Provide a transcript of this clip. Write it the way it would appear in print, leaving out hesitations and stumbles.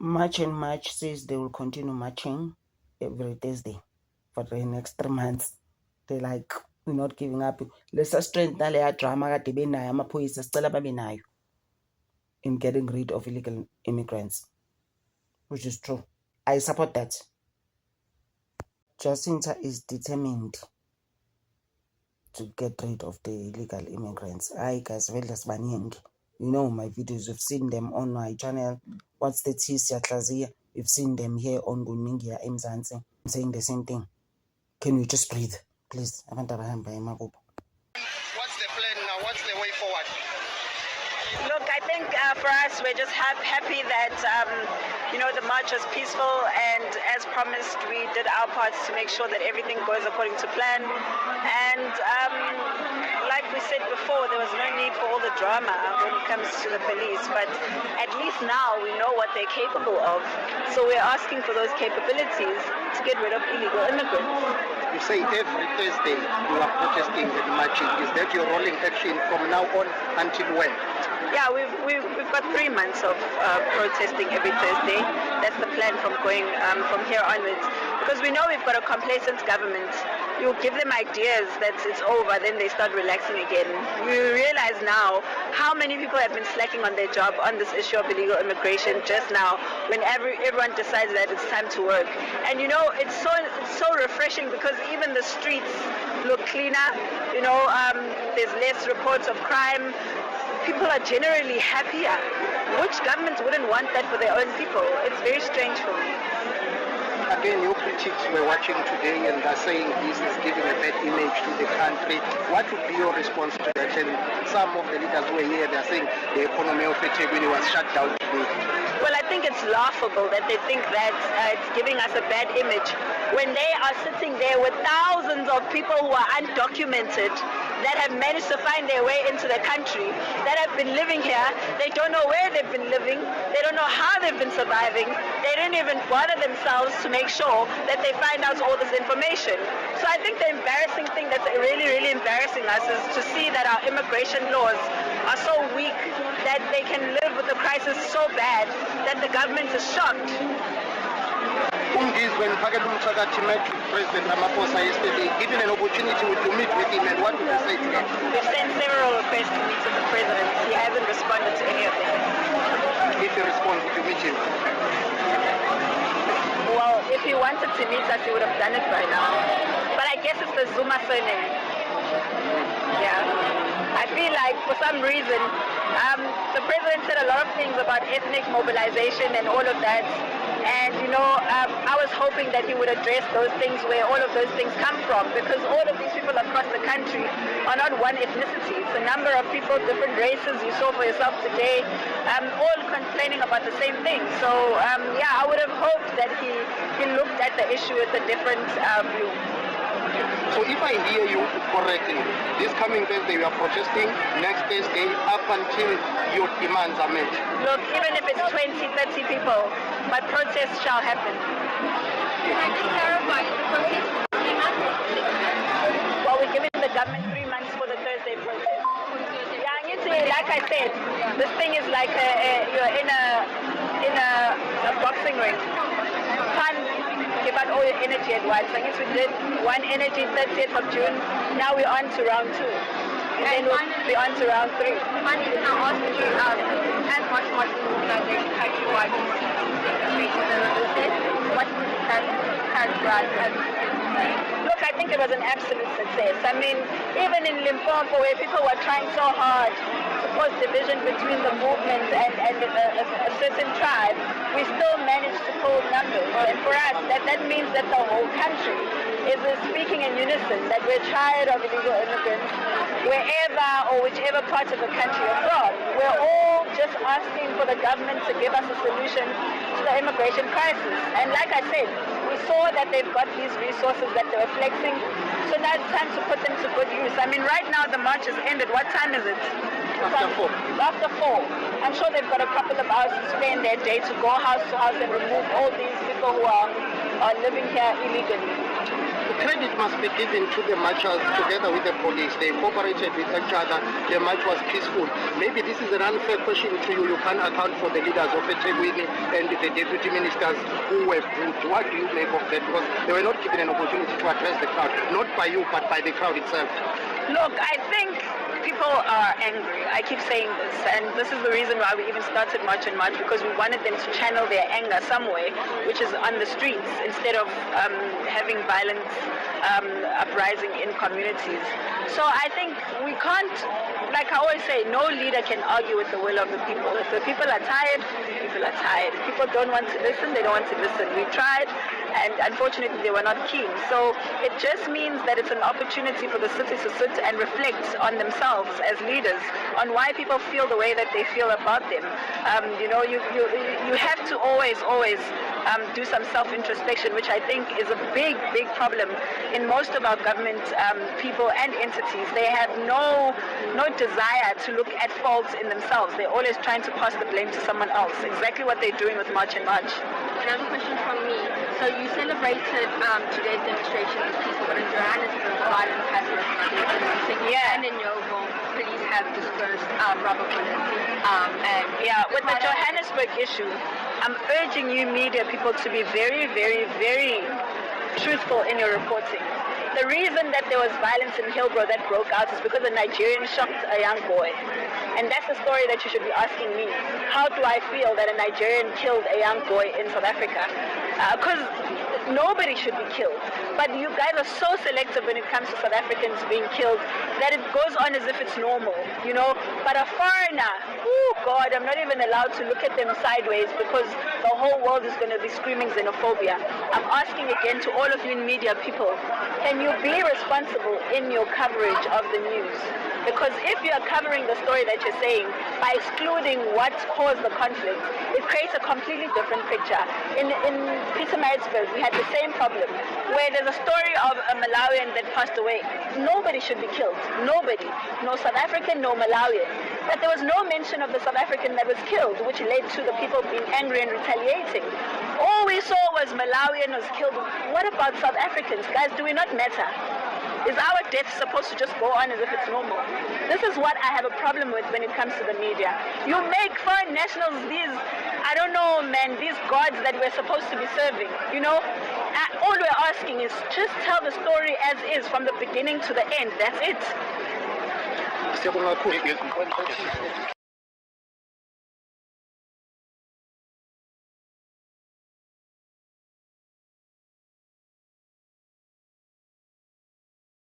March and March says they will continue marching every Thursday for the next 3 months. They're like, we're not giving up. Lesa strength naleya drama kade benayo amaphoyisa sicela babe nayo in getting rid of illegal immigrants, which is true. I support that. Jacinta is determined to get rid of the illegal immigrants. Hi guys, you know my videos, you've seen them on my channel. What's the tea, Siyatlazia? You've seen them here on Guningia Mzansi. I'm saying the same thing. Can you just breathe, please? What's the plan now? What's the way forward? Look, I think for us, we're just happy that, the march was peaceful, and as promised, we did our parts to make sure that everything goes according to plan. And like we said before, there was no need for all the drama when it comes to the police, but at least now we know what they're capable of. So we're asking for those capabilities to get rid of illegal immigrants. You say every Thursday you are protesting and marching. Is that your rolling action from now on until when? Yeah, we've got 3 months of protesting every Thursday. That's the plan from from here onwards. Because we know we've got a complacent government. You give them ideas that it's over, then they start relaxing again. We realize now how many people have been slacking on their job on this issue of illegal immigration just now, when everyone decides that it's time to work. And it's so refreshing, because even the streets look cleaner. There's less reports of crime. People are generally happier. Which government wouldn't want that for their own people? It's very strange for me. Again, your critics were watching today and they're saying this is giving a bad image to the country. What would be your response to that? And some of the leaders who were here, they're saying the economy of Ethekwini was shut down today. Well, I think it's laughable that they think that it's giving us a bad image when they are sitting there with thousands of people who are undocumented, that have managed to find their way into the country, that have been living here. They don't know where they've been living. They don't know how they've been surviving. They didn't even bother themselves to make sure that they find out all this information. So I think the embarrassing thing that's really, really embarrassing us is to see that our immigration laws are so weak that they can live with the crisis so bad that the government is shocked. When Pakadumchakati met President Ramaphosa yesterday, given an opportunity to meet with him, and what did you say to him? We've sent several requests to meet with the president. He hasn't responded to any of them. If he responds, would you meet him? Well, if he wanted to meet us, he would have done it by now. But I guess it's the Zuma surname. Yeah. I feel like for some reason, the president said a lot of things about ethnic mobilization and all of that. And, I was hoping that he would address those things, where all of those things come from, because all of these people across the country are not one ethnicity. It's a number of people, different races. You saw for yourself today, all complaining about the same thing. So, I would have hoped that he looked at the issue with a different view. So if I hear you correctly, this coming Thursday you are protesting, next Thursday up until your demands are met. Look, even if it's 20, 30 people, my protest shall happen. Well, we're giving the government 3 months for the Thursday protest. Yeah, like I said, this thing is like you're in a boxing ring. Can't give out all your energy at once. I guess we did one energy 30th of June. Now we're on to round 2. And then we'll be on to round 3. Money is now asking you as much mobilization countrywide what would you characterize? Look, I think it was an absolute success. I mean, even in Limpopo, where people were trying so hard to cause division between the movement and a certain tribe, we still managed to pull numbers. And for us, that means that the whole country is speaking in unison, that we're tired of illegal immigrants, wherever or whichever part of the country you're from. We're all just asking for the government to give us a solution to the immigration crisis. And like I said, we saw that they've got these resources that they were flexing, so now it's time to put them to good use. I mean, right now the march has ended. What time is it? After 4. I'm sure they've got a couple of hours to spend their day to go house to house and remove all these people who are living here illegally. credit must be given to the marchers together with the police. They cooperated with each other. The march was peaceful. Maybe this is an unfair question to you. You can't account for the leaders of eThekwini and the deputy ministers who were booed. What do you make of that? Because they were not given an opportunity to address the crowd, not by you, but by the crowd itself. Look, I think people are angry. I keep saying this, and this is the reason why we even started March and March, because we wanted them to channel their anger somewhere, which is on the streets, instead of having violence uprising in communities. So I think we can't, like I always say, no leader can argue with the will of the people. If the people are tired, people are tired. If people don't want to listen, they don't want to listen. We tried, and unfortunately they were not keen. So it just means that it's an opportunity for the city to sit and reflect on themselves as leaders, on why people feel the way that they feel about them. You have to always do some self-introspection, which I think is a big problem in most of our government people and entities. They have no desire to look at faults in themselves. They're always trying to pass the blame to someone else. Exactly what they're doing with March and March. Another question from me. So you celebrated today's demonstration as peaceful, but in Johannesburg, violence has escalated. Yeah. And in Yeovil, police have dispersed rubber bullets. With the Johannesburg issue, I'm urging you media people to be very, very, very truthful in your reporting. The reason that there was violence in Hillbrow that broke out is because a Nigerian shot a young boy. And that's the story that you should be asking me. How do I feel that a Nigerian killed a young boy in South Africa? Because nobody should be killed. But you guys are so selective when it comes to South Africans being killed that it goes on as if it's normal, you know. But a foreigner, oh God, I'm not even allowed to look at them sideways because the whole world is going to be screaming xenophobia. I'm asking again to all of you in media people, can you be responsible in your coverage of the news? Because if you are covering the story that you're saying by excluding what caused the conflict, it creates a completely different picture. In Pietermaritzburg, we had the same problem, where there's a story of a Malawian that passed away. Nobody should be killed. Nobody. No South African, no Malawian. But there was no mention of the South African that was killed, which led to the people being angry and retaliating. All we saw was Malawian was killed. What about South Africans? Guys, do we not matter? Is our death supposed to just go on as if it's normal? This is what I have a problem with when it comes to the media. You make foreign nationals these, I don't know, man, these gods that we're supposed to be serving, you know? All we're asking is just tell the story as is from the beginning to the end. That's it.